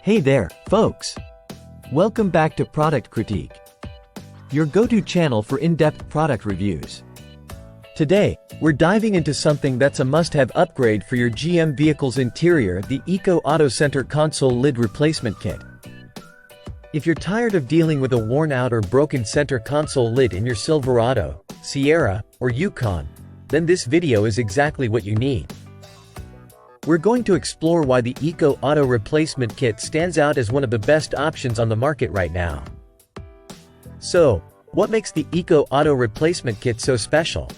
Hey there, folks! Welcome back to Product Critique, your go-to channel for in-depth product reviews. Today, we're diving into something that's a must-have upgrade for your GM vehicle's interior, the EcoAuto Center Console Lid Replacement Kit. If you're tired of dealing with a worn-out or broken center console lid in your Silverado, Sierra, or Yukon, then this video is exactly what you need. We're going to explore why the EcoAuto Replacement Kit stands out as one of the best options on the market right now. So, what makes the EcoAuto Replacement Kit so special?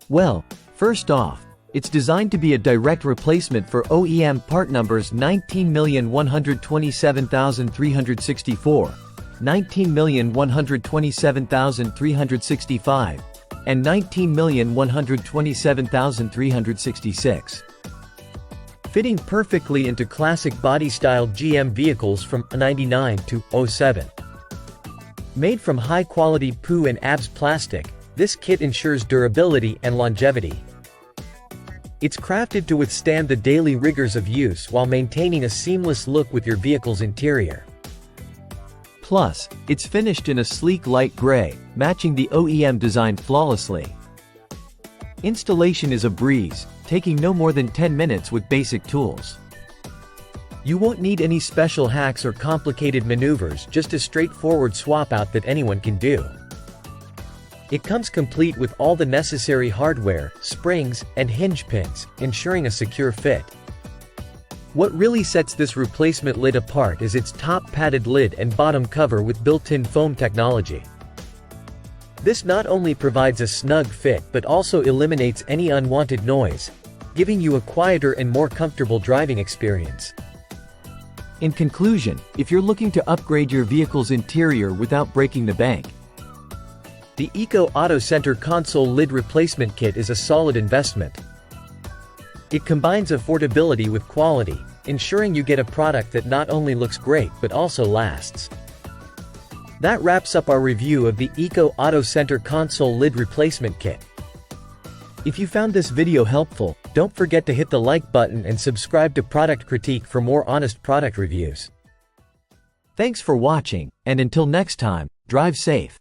Well, first off, it's designed to be a direct replacement for OEM part numbers 19,127,364, 19,127,365, and 19,127,366. Fitting perfectly into classic body-style GM vehicles from '99 to '07. Made from high-quality PU and ABS plastic, this kit ensures durability and longevity. It's crafted to withstand the daily rigors of use while maintaining a seamless look with your vehicle's interior. Plus, it's finished in a sleek light gray, matching the OEM design flawlessly. Installation is a breeze, taking no more than 10 minutes with basic tools. You won't need any special hacks or complicated maneuvers, just a straightforward swap out that anyone can do. It comes complete with all the necessary hardware, springs, and hinge pins, ensuring a secure fit. What really sets this replacement lid apart is its top padded lid and bottom cover with built-in foam technology. This not only provides a snug fit but also eliminates any unwanted noise, giving you a quieter and more comfortable driving experience. In conclusion, if you're looking to upgrade your vehicle's interior without breaking the bank, the EcoAuto Center Console Lid Replacement Kit is a solid investment. It combines affordability with quality, ensuring you get a product that not only looks great but also lasts. That wraps up our review of the EcoAuto Center Console Lid Replacement Kit. If you found this video helpful, don't forget to hit the like button and subscribe to Product Critique for more honest product reviews. Thanks for watching, and until next time, drive safe.